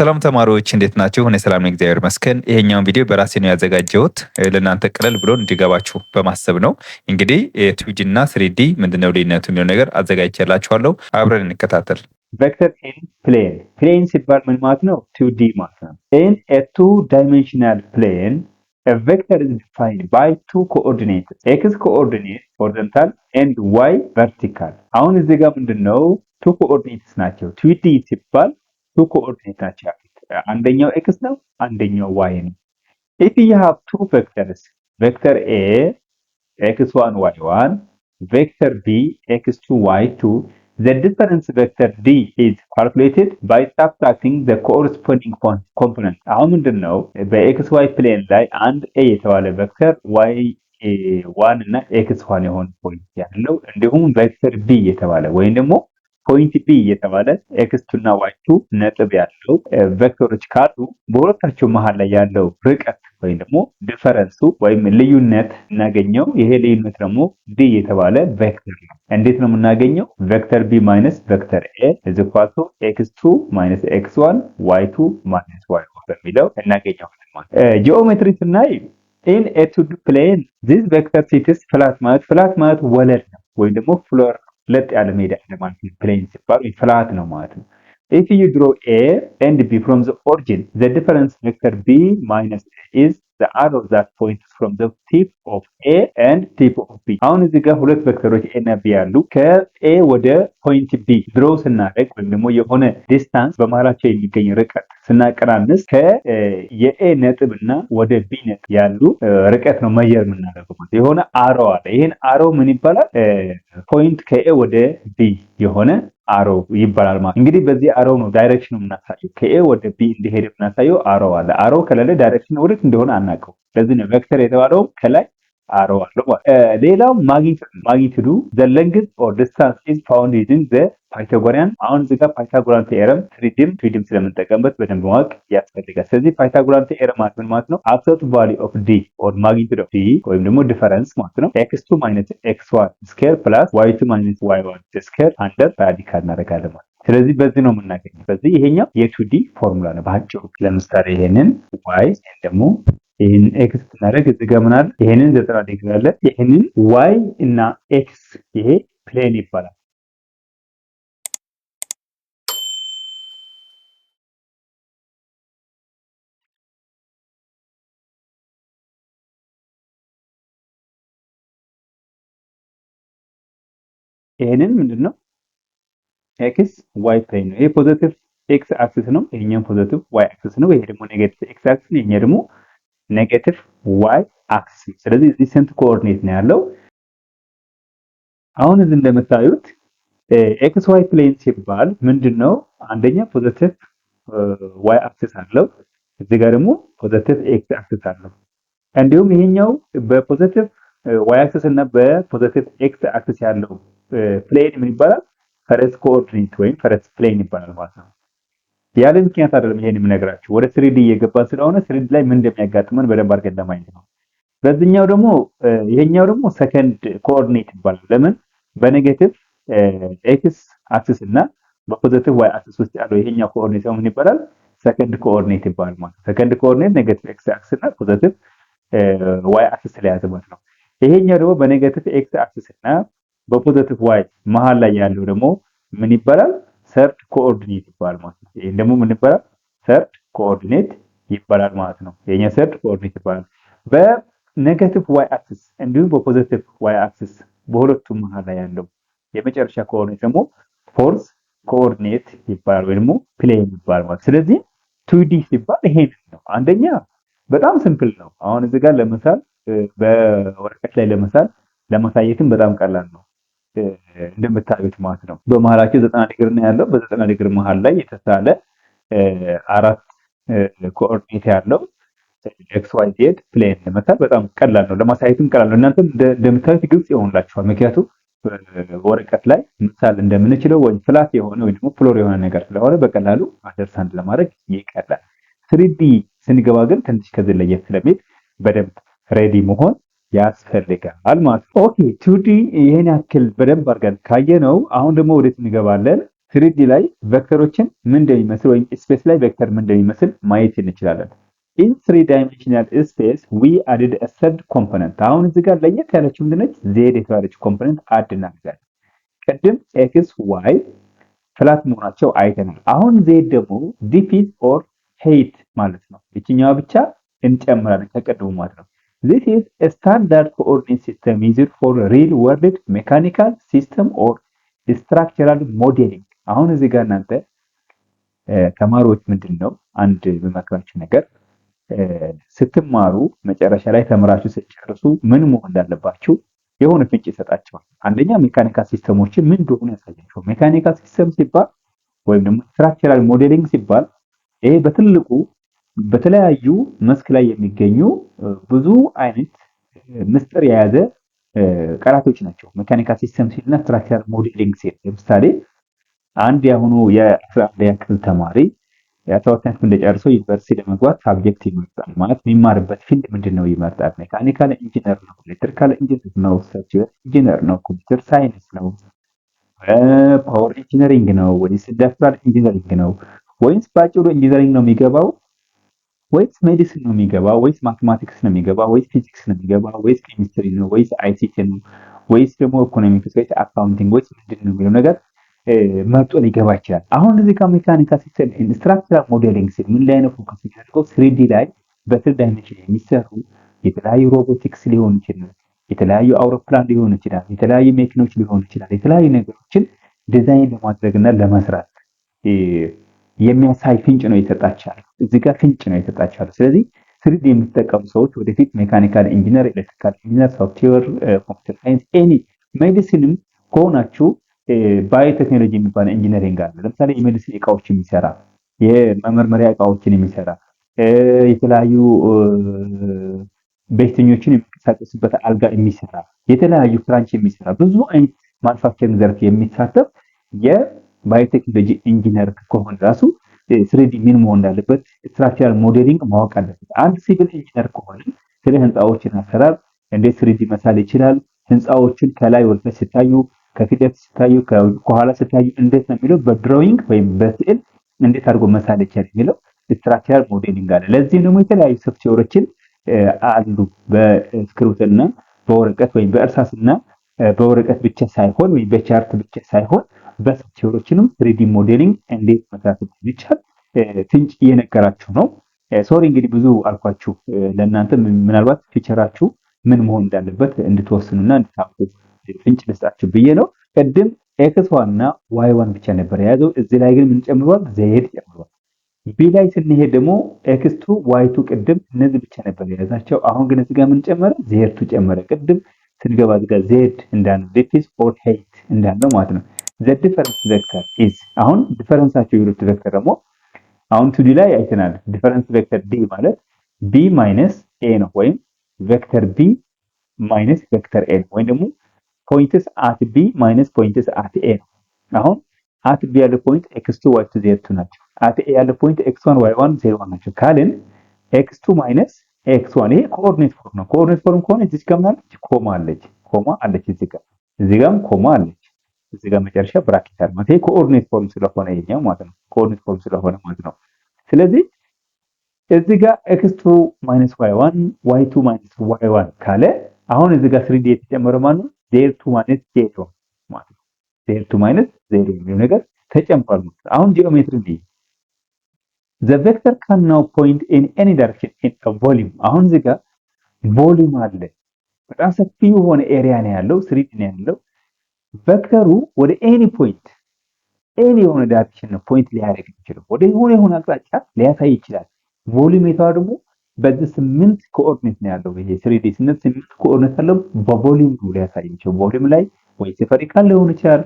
ሰላም ተማሪዎች እንዴት ናችሁ? እኔ ሰላም ነኝ፣ እግዚአብሔር ይመስገን። ይሄኛውን ቪዲዮ በራሴ ነው ያዘጋጀሁት ለእናንተ ቀለል ብሎ እንዲገባችሁ በማሰብ ነው። እንግዲህ ቱጂ እና ስሪዲ ምንድነው ልዩነቱ የሚለው ነገር አዘጋጅቼላችኋለሁ። አብረን እንከታተል። ቬክተር ኢን ፕሌን ፕሌን ሲባል ምን ማለት ነው? 2D ማለት ነው። ኢን ኤ ቱ ዳይሜንሽናል ፕሌን a vector is defined by two coordinates x coordinate horizontal and y vertical። አሁን እዚህ ጋር ምንድነው two coordinates ናቸው። 2D ሲባል two coordinates ናቸው። አንደኛው x ነው፣ አንደኛው y ነው። if you have two vectors vector a x1 y1 vector b x2 y2 the difference vector d is calculated by subtracting the corresponding component። አሁን ምንድነው በxy ፕሌን ላይ አንድ a የተባለ ቬክተር y1 እና x1 የሆነ ፖይንት ያለው እንዲሁም ቬክተር b የተባለ ወይም ደግሞ ፖይንት b የተባለ x2 እና y2 ነጥብ ያለው ቬክተሮች ካሉ በሁለታቸው መሃል ላይ ያለው ርቀት ወይም ደግሞ ዲፈረንሱ ወይም ልዩነት እናገኘው። ይሄ ልዩነት ደግሞ d የተባለ ቬክተር ነው። እንዴት ነው የምናገኘው? ቬክተር b ማይነስ ቬክተር a is equal to x2 minus x1 y2 minus y1 በሚለው እናገኘዋለን ማለት ነው። ጂኦሜትሪ ስናይ in a 2D plane this vector sits flat ማለት ወለል ነው ወይም ደግሞ ፍሎር ለጥ ያለ ሜዳ ማለት ነው። ፕሌን ሲባል ፍላት ነው ማለት ነው። if you draw a and b from the origin the difference vector b minus a is the arrow that points from the tip of a and tip of b። አሁን እዚህ ጋር ሁለት ቬክተሮች a እና b ያሉ ከa ወደ ፖይንት b ድሮ ስናደርግ ወይም ደግሞ የሆነ ዲስታንስ በመሃላቸው የሚገኝ ርቀት ስናቀናንስ የa ነጥብ እና ወደ b ነጥብ ያሉ ርቀት ነው መየር የምናደርገው ማለት የሆነ አሮ አለ። ይሄን አሮ ምን ይባላል? ፖይንት ከa ወደ b የሆነ አሮ ይባላል ማለት እንግዲህ በዚህ አሮ ነው ዳይሬክሽኑ የምናሳየው። ከa ወደ b እንዲሄድ የምናሳየው አሮ አለ። አሮ ከሌለ ዳይሬክሽኑ ወዴት እንደሆነ አናውቀው። ስለዚህ ነው ቬክተር የተባለው ከላይ አሮ አለው ማለት። ሌላው ማግኒቱዱ the length or distance is found using the ፓይታጎሪያን። አሁን እዚህ ጋር ፓይታጎሪያን ቴዎረም ትሪዲም ስለምንጠቀምበት በደንብ ማወቅ ያስፈልጋል። ስለዚህ ፓይታጎሪያን ቴዎረም ማለት ምን ማለት ነው? absolute value of d or magnitude of d ወይም ደግሞ ዲፈረንስ ማለት ነው x2 minus x1 ስኩዌር plus y2 minus y1 ስኩዌር አንደር ራዲካል እናደርጋለን ማለት። ስለዚህ በዚህ ነው የምናገኘው። ስለዚህ ይሄኛው የ2D ፎርሙላ ነው ባጭሩ። ለምሳሌ ይሄንን y ደግሞ ይሄን x እናደርግ እዚህ ጋር ምን አለ? ይሄንን 90 ዲግሪ አለ። ይሄንን y እና x ይሄ ፕሌን ይባላል። ይሄንን ምንድነው x y ፕሌን ነው። ይሄ ፖዚቲቭ x አክሲስ ነው፣ ይሄኛው ፖዚቲቭ y አክሲስ ነው። ይሄ ደግሞ ኔጌቲቭ x አክሲስ ነው፣ ይሄኛው ደግሞ ኔጌቲቭ y አክሲስ። ስለዚህ እዚህ ስንት ኮኦርዲኔት ነው ያለው? አሁን እዚህ እንደምታዩት xy ፕሌን ሲባል ምንድነው አንደኛ ፖዚቲቭ y አክሲስ አለው፣ እዚህ ጋር ደግሞ ፖዚቲቭ x አክሲስ አለው። እንዲሁም ይሄኛው በፖዚቲቭ y አክሲስ እና በፖዚቲቭ x አክሲስ ያለው ፕሌን ምን ይባላል? ፈረስ ኮኦርዲኔት ወይም ፈረስ ፕሌን ይባላል ማለት ነው። ያለ ምክንያት አይደለም ይሄን የምነግራችሁ። ወደ 3D እየገባን ስለሆነ 3D ላይ ምን እንደሚያጋጥመን በደንብ አድርገን ለማየት ነው። በዚህኛው ደግሞ ይሄኛው ደግሞ ሰከንድ ኮኦርዲኔት ይባላል። ለምን? በኔጌቲቭ x አክሲስ እና በፖዚቲቭ y አክሲስ ውስጥ ያለው ይሄኛው ኮኦርዲኔት ምን ይባላል? ሰከንድ ኮኦርዲኔት ይባላል ማለት ነው። ሰከንድ ኮኦርዲኔት ኔጌቲቭ x አክሲስ እና ፖዚቲቭ y አክሲስ ላይ ያዘ ማለት ነው። ይሄኛው ደግሞ በኔጌቲቭ x አክሲስ እና በፖዚቲቭ y መሃል ላይ ያለው ደግሞ ምን ይባላል? ሰርድ ኮኦርዲኔት ይባላል ማለት ነው። ይሄን ደግሞ ምን ይባላል? ሰርድ ኮኦርዲኔት ይባላል ማለት ነው። የኛ ሰርድ ኮኦርዲኔት ይባላል። በኔጌቲቭ y አክሲስ እንዲሁም በፖዚቲቭ y አክሲስ በሁለቱም መሃል ላይ ያለው የመጨረሻ ኮኦርዲኔት ደግሞ ፎርስ ኮኦርዲኔት ይባላል ወይ ደግሞ ፕሌን ይባላል ማለት። ስለዚህ 2D ሲባል ይሄን ነው። አንደኛ በጣም ሲምፕል ነው። አሁን እዚህ ጋር ለምሳሌ በወረቀት ላይ ለማሳየትም በጣም ቀላል ነው እንደምታዩት ማለት ነው። በመሃላቸው 90 ዲግሪ ነው ያለው። በ90 ዲግሪ መሃል ላይ የተሳለ አራት ኮኦርዲኔት ያለው XYZ ፕሌን ለመሳል በጣም ቀላል ነው። ለማሳየትም ቀላል ነው። እናንተም እንደምታዩት ግልጽ ይሆንላችኋል። ምክንያቱም ወረቀት ላይ ምሳል እንደምንችለው ወይ ፍላት የሆነ ወይ ደግሞ ፍሎር የሆነ ነገር ስለሆነ በቀላሉ አንደርስታንድ ለማድረግ ይቀላል። 3D ስንገባ ግን ትንሽ ከዚህ ለየት ስለሚል በደንብ ሬዲ መሆን ያስፈልጋል ማለት ነው። ኦኬ 2D ይሄን ያክል በደንብ አድርገን ካየነው አሁን ደግሞ ወዴት እንገባለን? 3D ላይ ቬክተሮችን ምን እንደሚመስል ወይም ስፔስ ላይ ቬክተር ምን እንደሚመስል ማየት እንችላለን። in 3-dimensional space we added a third component። አሁን እዚህ ጋር ለየት ያለችው ምንድነች? z የተባለች ኮምፖነንት አድ እናደርጋለን። ቅድም x y ፍላት መሆናቸው አይተናል። አሁን z ደግሞ ዲፊት ኦር ሄይት ማለት ነው። እቺኛዋ ብቻ እንጨምራለን ከቀድሞ ማለት ነው። this is a standard coordinate system used for real world mechanical system or structural modeling። አሁን እዚህ ጋር እናንተ ተማሪዎች ምንድነው አንድ በመክራችሁ ነገር ስትማሩ መጨረሻ ላይ ተምራችሁ ስትጨርሱ ምን መሆን እንዳለባችሁ የሆነ ፍንጭ ይሰጣቸዋል። አንደኛ ሜካኒካል ሲስተሞችን ምን እንደሆነ ያሳያቸዋል። ሜካኒካል ሲስተም ሲባል ወይም ደግሞ ስትራክቸራል ሞዴሊንግ ሲባል ይሄ በትልቁ በተለያዩ መስክ ላይ የሚገኙ ብዙ አይነት ምስጢር የያዘ ቃላቶች ናቸው። ሜካኒካል ሲስተም ሲልና ስትራክቸራል ሞዴሊንግ ሲል ለምሳሌ አንድ ያሁኑ የ11ኛ ክፍል ተማሪ የ12ኛ ክፍል እንደጨርሰው ዩኒቨርሲቲ ለመግባት ሳብጀክት ይመርጣል። ማለት የሚማርበት ፊልድ ምንድነው ይመርጣል። ሜካኒካል ኢንጂነር ነው፣ ኤሌክትሪካል ኢንጂነር ነው፣ ሶፍትዌር ኢንጂነር ነው፣ ኮምፒውተር ሳይንስ ነው፣ ፓወር ኢንጂነሪንግ ነው ወይስ ኢንዱስትሪያል ኢንጂነሪንግ ነው ወይስ ባጭሩ ኢንጂነሪንግ ነው የሚገባው ወይስ ሜዲሲን ነው የሚገባው ወይስ ማቴማቲክስ ነው የሚገባው ወይስ ፊዚክስ ነው የሚገባው ወይስ ኬሚስትሪ ነው ወይስ አይሲቲ ነው ወይስ ደግሞ ኢኮኖሚክስ ወይስ አካውንቲንግ ወይስ ምንድነው የሚለው ነገር መርጦ ሊገባ ይችላል። አሁን እዚህ ጋር ሜካኒካል ሲስተም ስትራክቸራል ሞዴሊንግ ሲል ምን ላይ ነው ፎከስ የሚያደርገው? 3D ላይ በ3 ዳይሜንሽን የሚሰሩ የተለያዩ ሮቦቲክስ ሊሆን ይችላል፣ የተለያዩ አውሮፕላን ሊሆን ይችላል፣ የተለያዩ መኪኖች ሊሆን ይችላል፣ የተለያዩ ነገሮችን ዲዛይን ለማድረግና ለመስራት የሚያሳይ ፍንጭ ነው ይሰጣቸዋል። እዚህ ጋር ፍንጭ ነው ይሰጣቸዋል። ስለዚህ 3D የሚጠቀሙ ሰዎች ወደፊት ሜካኒካል ኢንጂነር፣ ኤሌክትሪካል ኢንጂነር፣ ሶፍትዌር፣ ኮምፒውተር ሳይንስ ኤኒ ሜዲሲንም ከሆናችሁ ባዮቴክኖሎጂ የሚባል ኢንጂነሪንግ አለ። ለምሳሌ የሜዲሲን እቃዎችን የሚሰራ የመመርመሪያ እቃዎችን የሚሰራ የተለያዩ በሽተኞችን የሚንቀሳቀሱበት አልጋ የሚሰራ የተለያዩ ፍራንች የሚሰራ ብዙ አይነት ማኑፋክቸሪንግ ዘርፍ የሚሳተፍ የባዮቴክኖሎጂ ኢንጂነር ከሆነ ራሱ 3D ምን መሆን እንዳለበት ስትራክቸራል ሞዴሊንግ ማወቅ አለበት። አንድ ሲቪል ኢንጂነር ከሆነ ስለ ህንፃዎችን አሰራር እንዴት 3D መሳል ይችላል፣ ህንፃዎችን ከላይ ወደታች ሲታዩ ከፊት ሲታዩ ከኋላ ሲታዩ እንዴት ነው የሚለው በድሮዊንግ ወይም በስዕል እንዴት አድርጎ መሳል ይችላል የሚለው ስትራክቸራል ሞዴሊንግ አለ። ለዚህም ደግሞ የተለያዩ ሶፍትዌሮችን አሉ በስክሪፕትና በወረቀት ወይም በእርሳስና በወረቀት ብቻ ሳይሆን ወይም በቻርት ብቻ ሳይሆን በሶፍትዌሮችንም 3D ሞዴሊንግ እንዴት መስራት እንደሚቻል ፍንጭ እየነገራችሁ ነው። ሶሪ እንግዲህ ብዙ አልኳችሁ። ለእናንተ ምናልባት ፊቸራችሁ ምን መሆን እንዳለበት እንድትወስኑና እንድታውቁ ፍንጭ ልስጣችሁ ብዬ ነው። ቅድም x1 እና y1 ብቻ ነበር የያዘው። እዚህ ላይ ግን ምን ጨምሯል? z ጨምሯል። ቢ ላይ ስንሄድ ደግሞ x2 y2 ቅድም እነዚህ ብቻ ነበር የያዛቸው። አሁን ግን እዚህ ጋር ምን ጨመረ? z2 ጨመረ። ቅድም ስንገባ እዚህ ጋር z እንዳለ ዲፊስ ኦር ሄይት እንዳለ ማለት ነው። the difference vector is አሁን ዲፈረንሳቸው የሁለት ቬክተር ደግሞ አሁን 2D ላይ አይተናል። ዲፈረንስ ቬክተር d ማለት b ማይነስ a ነው ወይም ቬክተር b ማይነስ ቬክተር a ወይም ደግሞ ፖይንትስ አት b ማይነስ ፖይንትስ አት a ነው። አሁን አት b ያለው ፖይንት x2 y2 z2 ናቸው። አት a ያለው ፖይንት x1 y1 z1 ናቸው ካልን x2 ማይነስ x1 ይሄ ኮኦርዲኔት ፎርም ነው። ኮኦርዲኔት ፎርም ከሆነ እዚህ ጋር ማለት ኮማ አለች እዚህ ጋርም ኮማ አለች እዚህ ጋር መጨረሻ ብራኬት አለ ማለት ይሄ ኮኦርዲኔት ፎርም ስለሆነ ይሄኛው ማለት ነው። ኮኦርዲኔት ፎርም ስለሆነ ማለት ነው። ስለዚህ እዚህ ጋር x2 y1 y2 y1 ካለ አሁን እዚህ ጋር 3D የተጨመረው ማለት ነው z2 z1 ማለት ነው። z2 z የሚለው ነገር ተጨምሯል ማለት ነው። አሁን ጂኦሜትሪ ነው። the vector can now point in any direction in a volume። አሁን እዚህ ጋር ቮሊዩም አለ። በጣም ሰፊ የሆነ ኤሪያ ነው ያለው፣ 3D ነው ያለው። ቬክተሩ ወደ ኤኒ ፖይንት ኤኒ የሆነ ዳይሬክሽን ነው ፖይንት ሊያደርግ ይችላል። ወደ የሆነ አቅጣጫ ሊያሳይ ይችላል። ቮሊዩም የታው ደግሞ በዚህ 8 ኮኦርዲኔት ነው ያለው። ይሄ 3D 8 ኮኦርዲኔት አለው። በቮሊዩም ነው ሊያሳይ ይችላል። ቮሊዩም ላይ ወይ ስፌሪካል ሊሆን ይችላል፣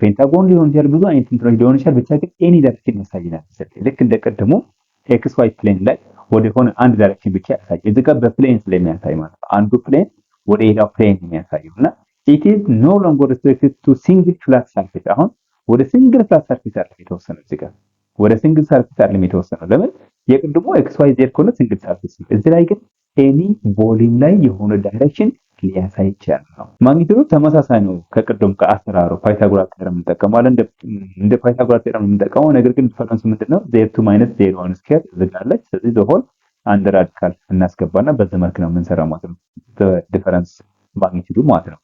ፔንታጎን ሊሆን ይችላል፣ ብዙ አይነት እንትኖች ሊሆን ይችላል። ብቻ ግን ኤኒ ዳይሬክሽን ያሳይናል። ልክ እንደቀደሙ ኤክስ ዋይ ፕሌን ላይ ወደ ሆነ አንድ ዳይሬክሽን ብቻ ያሳይ። እዚህ ጋር በፕሌን ስለሚያሳይ ማለት ነው አንዱ ፕሌን ወደ ሌላው ፕሌን የሚያሳየውና it is no longer restricted to single flat surface። አሁን ወደ ሲንግል ፍላት ሰርፌስ አይደለም የተወሰነው። እዚህ ጋር ወደ ሲንግል ሰርፌስ አይደለም የተወሰነው። ለምን? የቅድሙ ኤክስ ዋይ ዜድ ከሆነ ሲንግል ሰርፌስ ነው። እዚህ ላይ ግን ኤኒ ቮሊዩም ላይ የሆነ ዳይሬክሽን ሊያሳይ ይችላል ነው። ማግኒቱዱ ተመሳሳይ ነው ከቅድም ከአሰራሩ ፓይታጎራስ ቴረም እንጠቀማለን። እንደ ፓይታጎራስ ቴረም የምንጠቀመው ነገር ግን ዲፈረንሱ ምንድነው? z2 - z1 ስኩዌር ዝጋለች። ስለዚህ ዘሆል አንድ ራዲካል እናስገባና በዚህ መልክ ነው የምንሰራው ማለት ነው። ዲፈረንስ ማግኒቱዱ ማለት ነው።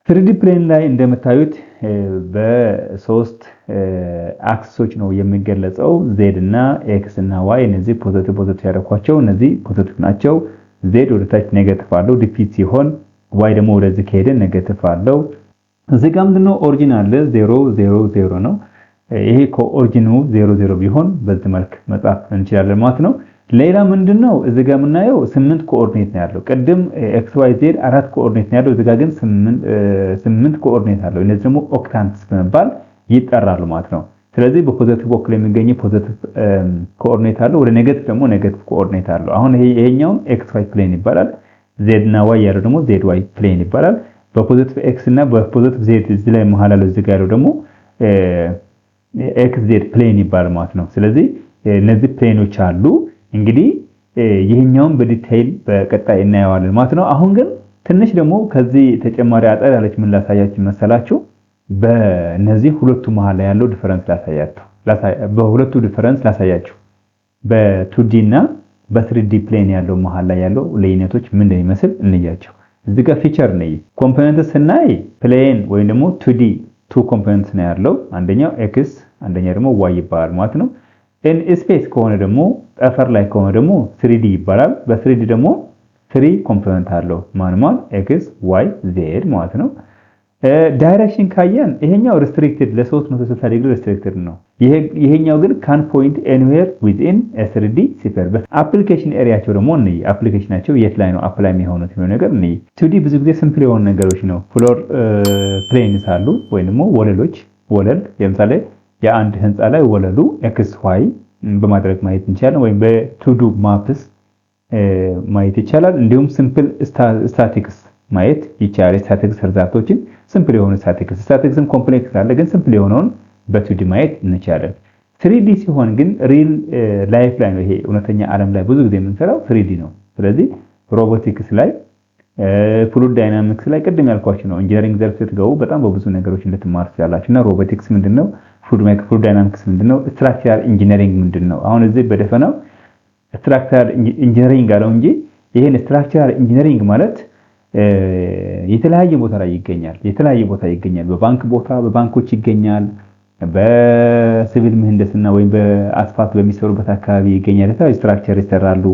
ትሪዲ ፕሌን ላይ እንደምታዩት በሶስት አክሲሶች ነው የሚገለጸው። ዜድ እና ኤክስ እና ዋይ። እነዚህ ፖዚቲቭ ያደረኳቸው እነዚህ ፖዚቲቭ ናቸው። ዜድ ወደ ታች ኔጌቲቭ አለው ዲፊት ሲሆን፣ ዋይ ደግሞ ወደዚህ ከሄደ ኔጌቲቭ አለው። እዚህ ጋር ምንድነው ኦሪጂን አለ 0 0 0 ነው። ይሄ ከኦሪጂኑ 0 0 ቢሆን በዚህ መልክ መጻፍ እንችላለን ማለት ነው። ሌላ ምንድነው እዚህ ጋር የምናየው 8 ኮኦርዲኔት ነው ያለው። ቅድም ኤክስ ዋይ ዜድ 4 ኮኦርዲኔት ነው ያለው። እዚህ ጋር ግን 8 ኮኦርዲኔት አለው። እነዚህ ደግሞ ኦክታንትስ በመባል ይጠራሉ ማለት ነው። ስለዚህ በፖዚቲቭ በኩል የሚገኝ ፖዚቲቭ ኮኦርዲኔት አለው፣ ወደ ኔጌቲቭ ደግሞ ኔጌቲቭ ኮኦርዲኔት አለው። አሁን ይሄኛው ኤክስ ዋይ ፕሌን ይባላል። ዜድ እና ዋይ ያለው ደግሞ ዜድ ዋይ ፕሌን ይባላል። በፖዚቲቭ ኤክስ እና በፖዚቲቭ ዜድ እዚህ ላይ መሃል ያለው እዚህ ጋር ያለው ደግሞ ኤክስ ዜድ ፕሌን ይባላል ማለት ነው። ስለዚህ እነዚህ ፕሌኖች አሉ። እንግዲህ ይሄኛውን በዲቴይል በቀጣይ እናየዋለን ማለት ነው። አሁን ግን ትንሽ ደግሞ ከዚህ ተጨማሪ አጠር ያለች ምን ላሳያችሁ መሰላችሁ? በእነዚህ ሁለቱ መሃል ላይ ያለው ዲፈረንስ በሁለቱ ዲፈረንስ ላሳያችሁ። በ2D እና በ3D ፕሌን ያለው መሃል ላይ ያለው ልዩነቶች ምን እንደሚመስል እንያቸው። እዚህ ጋር ፊቸር ነው። ኮምፖነንት ስናይ ፕሌን ወይም ደግሞ 2D 2 ኮምፖነንትስ ነው ያለው። አንደኛው ኤክስ አንደኛው ደግሞ ዋይ ይባላል ማለት ነው። ኢን ስፔስ ከሆነ ደግሞ ጠፈር ላይ ከሆነ ደግሞ 3D ይባላል። በ3D ደግሞ 3 ኮምፖነንት አለው ማን ኤክስ ዋይ ዜድ ማለት ነው። ዳይሬክሽን ካየን ይሄኛው ሪስትሪክትድ ለ360 ዲግሪ ሪስትሪክትድ ነው። ይሄኛው ግን ካን ፖይንት ኤኒዌር ዊዝኢን 3D ስፌር። አፕሊኬሽን ኤሪያቸው ደግሞ እንይ። አፕሊኬሽናቸው የት ላይ ነው አፕላይ የሚሆኑት ነው ነገር እንይ። 2D ብዙ ጊዜ ሲምፕል የሆኑ ነገሮች ነው። ፍሎር ፕሌንስ አሉ ወይም ደግሞ ወለል ለምሳሌ የአንድ ህንፃ ላይ ወለሉ ኤክስ ዋይ በማድረግ ማየት እንችላለን፣ ወይም በቱዱ ማፕስ ማየት ይቻላል። እንዲሁም ሲምፕል ስታቲክስ ማየት ይቻላል። ስታቲክስ ሪዛልቶችን ሲምፕል የሆኑ ስታቲክስም ኮምፕሌክስ አለ፣ ግን ሲምፕል የሆነውን በቱዲ ማየት እንችላለን። 3D ሲሆን ግን ሪል ላይፍ ላይ ነው። ይሄ እውነተኛ ዓለም ላይ ብዙ ጊዜ የምንሰራው 3D ነው። ስለዚህ ሮቦቲክስ ላይ ፍሉድ ዳይናሚክስ ላይ ቅድም ያልኳችሁ ነው። ኢንጂነሪንግ ዘርፍ ስትገቡ በጣም በብዙ ነገሮች እንድትማሩ ትችላላችሁ። እና ሮቦቲክስ ምንድነው? ፍሉድ ዳይናሚክስ ምንድነው? ስትራክቸራል ኢንጂነሪንግ ምንድነው? አሁን እዚህ በደፈናው ስትራክቸራል ኢንጂነሪንግ አለው እንጂ ይሄን ስትራክቸራል ኢንጂነሪንግ ማለት የተለያየ ቦታ ላይ ይገኛል። በባንክ ቦታ በባንኮች ይገኛል። በሲቪል ምህንድስና ወይም በአስፋልት በሚሰሩበት አካባቢ ይገኛል። የተለያዩ ስትራክቸር ይሰራሉ።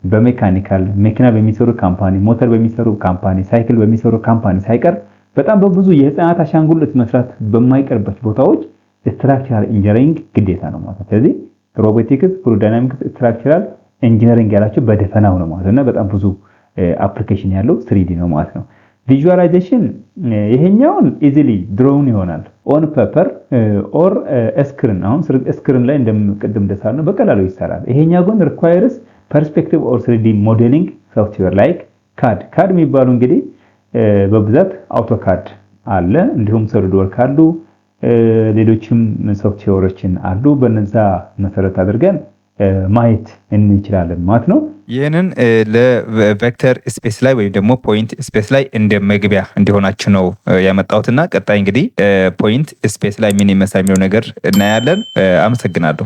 በሜካኒካል መኪና በሚሰሩ ካምፓኒ፣ ሞተር በሚሰሩ ካምፓኒ፣ ሳይክል በሚሰሩ ካምፓኒ ሳይቀር በጣም በብዙ የህፃናት አሻንጉሊት መስራት በማይቀርበት ቦታዎች ስትራክቸራል ኢንጂነሪንግ ግዴታ ነው ማለት ነው። ስለዚህ ሮቦቲክስ፣ ፍሉድ ዳይናሚክስ፣ ስትራክቸራል ኢንጂነሪንግ ያላቸው በደፈናው ነው ማለት ነው። በጣም ብዙ አፕሊኬሽን ያለው 3D ነው ማለት ነው። ቪዥዋላይዜሽን ይሄኛውን ኢዚሊ ድሮውን ይሆናል ኦን ፔፐር ኦር ስክሪን። አሁን ስክሪን ላይ እንደምቀድም እንደሳል ነው በቀላሉ ይሰራል። ይሄኛው ግን ሪኳየርስ ፐርስፔክቲቭ ኦር 3D ሞዴሊንግ ሶፍትዌር ላይክ ካድ የሚባሉ እንግዲህ በብዛት አውቶካድ አለ፣ እንዲሁም ሶሊድወርክ አሉ፣ ሌሎችም ሶፍትዌሮችን አሉ። በነዛ መሰረት አድርገን ማየት እንችላለን ማለት ነው። ይህንን ለቬክተር ስፔስ ላይ ወይም ደግሞ ፖይንት ስፔስ ላይ እንደ መግቢያ እንዲሆናችሁ ነው ያመጣሁትና ቀጣይ እንግዲህ ፖይንት ስፔስ ላይ ምን ይመስላል የሚለው ነገር እናያለን። አመሰግናለሁ።